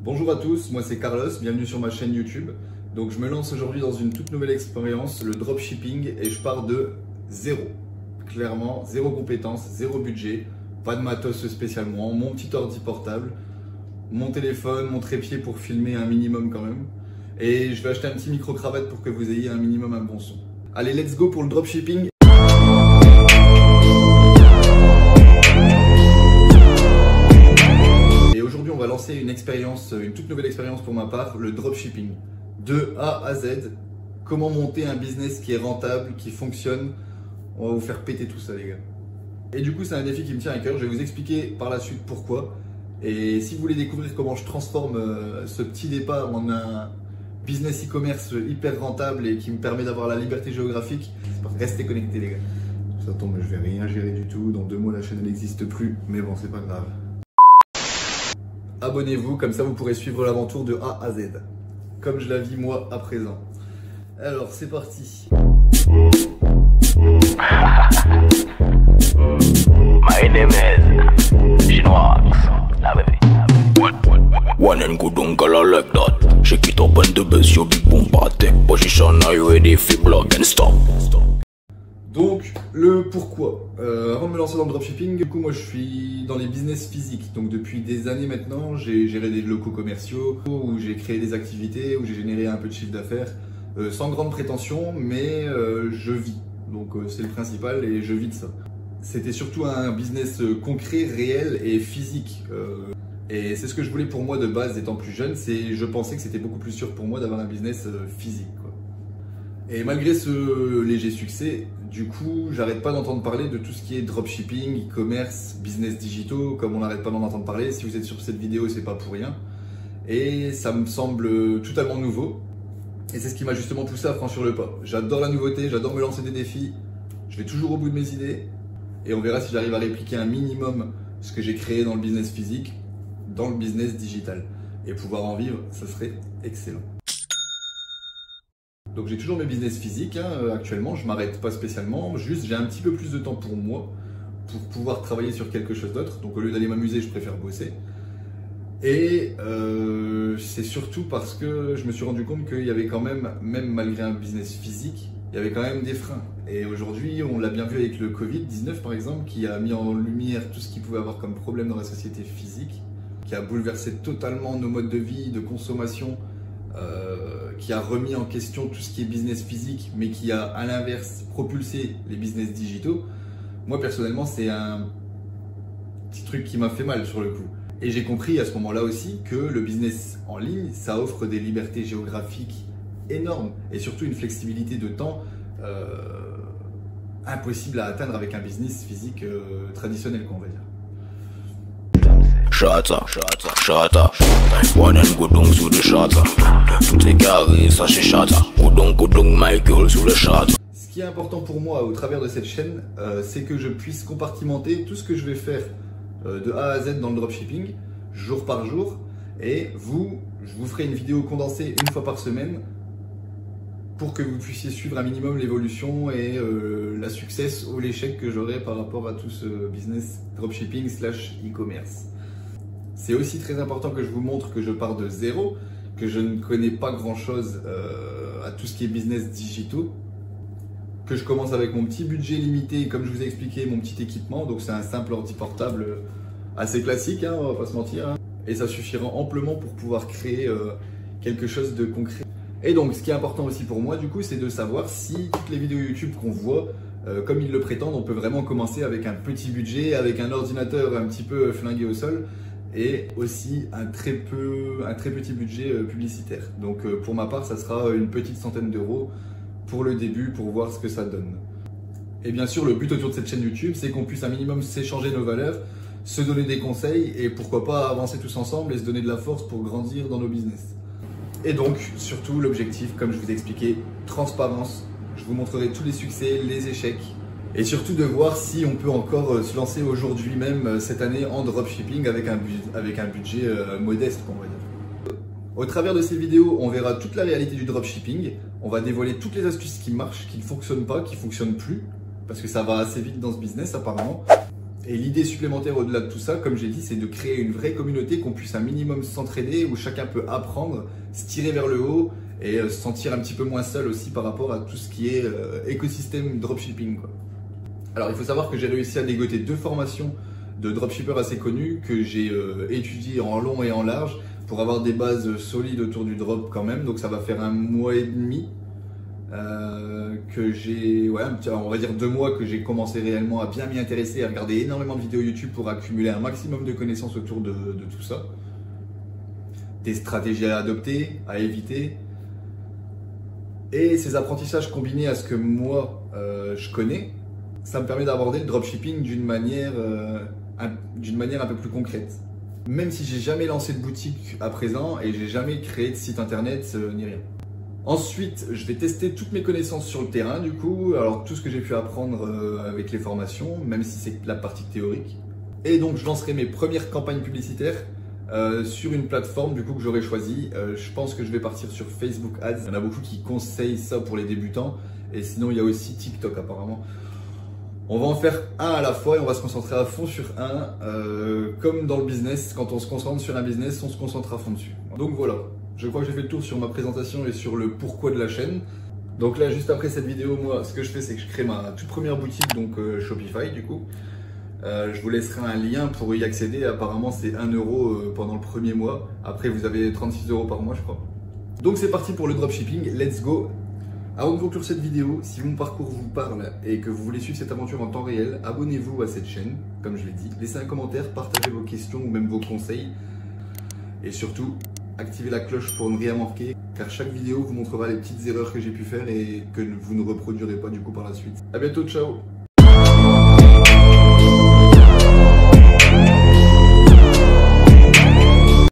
Bonjour à tous, moi c'est Carlos, bienvenue sur ma chaîne YouTube. Donc je me lance aujourd'hui dans une toute nouvelle expérience, le dropshipping, et je pars de zéro. Clairement, zéro compétence, zéro budget, pas de matos spécialement, mon petit ordi portable, mon téléphone, mon trépied pour filmer un minimum quand même. Et je vais acheter un petit micro-cravate pour que vous ayez un minimum un bon son. Allez, let's go pour le dropshipping. On va lancer une expérience, une toute nouvelle expérience pour ma part, le dropshipping. De A à Z, comment monter un business qui est rentable, qui fonctionne. On va vous faire péter tout ça les gars. Et du coup c'est un défi qui me tient à cœur, je vais vous expliquer par la suite pourquoi. Et si vous voulez découvrir comment je transforme ce petit départ en un business e-commerce hyper rentable et qui me permet d'avoir la liberté géographique, restez connectés les gars. Ça tombe, je vais rien gérer du tout, dans 2 mois la chaîne n'existe plus, mais bon c'est pas grave. Abonnez-vous, comme ça vous pourrez suivre l'aventure de A à Z, comme je la vis moi à présent. Alors c'est parti. My name is Chinois, la baby. One and good uncle I like that. Shake it up and the bass, your big boom party. Position, are you ready? Flip block and stop. Donc, le pourquoi. Avant de me lancer dans le dropshipping, du coup, moi je suis dans les business physiques. Donc, depuis des années maintenant, j'ai géré des locaux commerciaux, où j'ai créé des activités, où j'ai généré un peu de chiffre d'affaires, sans grande prétention, mais je vis. Donc, c'est le principal et je vis de ça. C'était surtout un business concret, réel et physique. Et c'est ce que je voulais pour moi de base, étant plus jeune. Je pensais que c'était beaucoup plus sûr pour moi d'avoir un business physique, quoi. Et malgré ce léger succès, du coup, j'arrête pas d'entendre parler de tout ce qui est dropshipping, e-commerce, business digitaux, comme on n'arrête pas d'en entendre parler. Si vous êtes sur cette vidéo, c'est pas pour rien. Et ça me semble totalement nouveau. Et c'est ce qui m'a justement poussé à franchir le pas. J'adore la nouveauté, j'adore me lancer des défis. Je vais toujours au bout de mes idées. Et on verra si j'arrive à répliquer un minimum ce que j'ai créé dans le business physique, dans le business digital. Et pouvoir en vivre, ça serait excellent. Donc j'ai toujours mes business physiques, actuellement, je m'arrête pas spécialement, juste j'ai un petit peu plus de temps pour moi, pour pouvoir travailler sur quelque chose d'autre. Donc au lieu d'aller m'amuser, je préfère bosser. Et c'est surtout parce que je me suis rendu compte qu'il y avait quand même malgré un business physique, il y avait quand même des freins. Et aujourd'hui, on l'a bien vu avec le Covid-19 par exemple, qui a mis en lumière tout ce qu'il pouvait avoir comme problème dans la société physique, qui a bouleversé totalement nos modes de vie, de consommation, qui a remis en question tout ce qui est business physique, mais qui a à l'inverse propulsé les business digitaux. Moi personnellement, c'est un petit truc qui m'a fait mal sur le coup. Et j'ai compris à ce moment-là aussi que le business en ligne, ça offre des libertés géographiques énormes et surtout une flexibilité de temps impossible à atteindre avec un business physique traditionnel, quoi, on va dire. Shata, one and go down sous le shata. Tout est carré, ça c'est shata. Go down, Michael sous le shata. Ce qui est important pour moi au travers de cette chaîne, c'est que je puisse compartimenter tout ce que je vais faire de A à Z dans le dropshipping, jour par jour. Et je vous ferai une vidéo condensée une fois par semaine pour que vous puissiez suivre un minimum l'évolution et la success ou l'échec que j'aurai par rapport à tout ce business dropshipping / e-commerce. C'est aussi très important que je vous montre que je pars de zéro, que je ne connais pas grand chose à tout ce qui est business digitaux, que je commence avec mon petit budget limité, comme je vous ai expliqué, mon petit équipement. Donc c'est un simple ordi portable assez classique, on va pas se mentir, et ça suffira amplement pour pouvoir créer quelque chose de concret. Et donc ce qui est important aussi pour moi du coup, c'est de savoir si toutes les vidéos YouTube qu'on voit, comme ils le prétendent, on peut vraiment commencer avec un petit budget, avec un ordinateur un petit peu flingué au sol, et aussi un très petit budget publicitaire. Donc pour ma part, ça sera une petite centaine d'euros pour le début, pour voir ce que ça donne. Et bien sûr, le but autour de cette chaîne YouTube, c'est qu'on puisse un minimum s'échanger nos valeurs, se donner des conseils et pourquoi pas avancer tous ensemble et se donner de la force pour grandir dans nos business. Et donc, surtout, l'objectif, comme je vous ai expliqué, transparence. Je vous montrerai tous les succès, les échecs, et surtout de voir si on peut encore se lancer aujourd'hui même, cette année, en dropshipping avec un budget modeste, on va dire. Au travers de ces vidéos, on verra toute la réalité du dropshipping. On va dévoiler toutes les astuces qui marchent, qui ne fonctionnent pas, qui ne fonctionnent plus, parce que ça va assez vite dans ce business apparemment. Et l'idée supplémentaire au-delà de tout ça, comme j'ai dit, c'est de créer une vraie communauté, qu'on puisse un minimum s'entraider, où chacun peut apprendre, se tirer vers le haut et se sentir un petit peu moins seul aussi par rapport à tout ce qui est écosystème dropshipping, quoi. Alors il faut savoir que j'ai réussi à dégoter 2 formations de dropshippers assez connus que j'ai étudiées en long et en large pour avoir des bases solides autour du drop quand même. Donc ça va faire 1 mois et demi que j'ai, ouais, on va dire 2 mois que j'ai commencé réellement à bien m'y intéresser, à regarder énormément de vidéos YouTube pour accumuler un maximum de connaissances autour de tout ça. Des stratégies à adopter, à éviter. Et ces apprentissages combinés à ce que moi je connais, ça me permet d'aborder le dropshipping d'une manière un peu plus concrète. Même si j'ai jamais lancé de boutique à présent et j'ai jamais créé de site internet ni rien. Ensuite, je vais tester toutes mes connaissances sur le terrain du coup, alors tout ce que j'ai pu apprendre avec les formations, même si c'est la partie théorique. Et donc je lancerai mes premières campagnes publicitaires sur une plateforme du coup que j'aurai choisie. Je pense que je vais partir sur Facebook Ads. Il y en a beaucoup qui conseillent ça pour les débutants. Et sinon il y a aussi TikTok apparemment. On va en faire un à la fois et on va se concentrer à fond sur un. Comme dans le business, quand on se concentre sur un business, on se concentre à fond dessus. Donc voilà, je crois que j'ai fait le tour sur ma présentation et sur le pourquoi de la chaîne. Donc là, juste après cette vidéo, moi, ce que je fais, c'est que je crée ma toute première boutique, donc Shopify du coup. Je vous laisserai un lien pour y accéder. Apparemment, c'est 1 € pendant le premier mois. Après, vous avez 36 € par mois, je crois. Donc c'est parti pour le dropshipping. Let's go! Avant de conclure cette vidéo, si mon parcours vous parle et que vous voulez suivre cette aventure en temps réel, abonnez-vous à cette chaîne, comme je l'ai dit. Laissez un commentaire, partagez vos questions ou même vos conseils. Et surtout, activez la cloche pour ne rien manquer, car chaque vidéo vous montrera les petites erreurs que j'ai pu faire et que vous ne reproduirez pas du coup par la suite. A bientôt, ciao!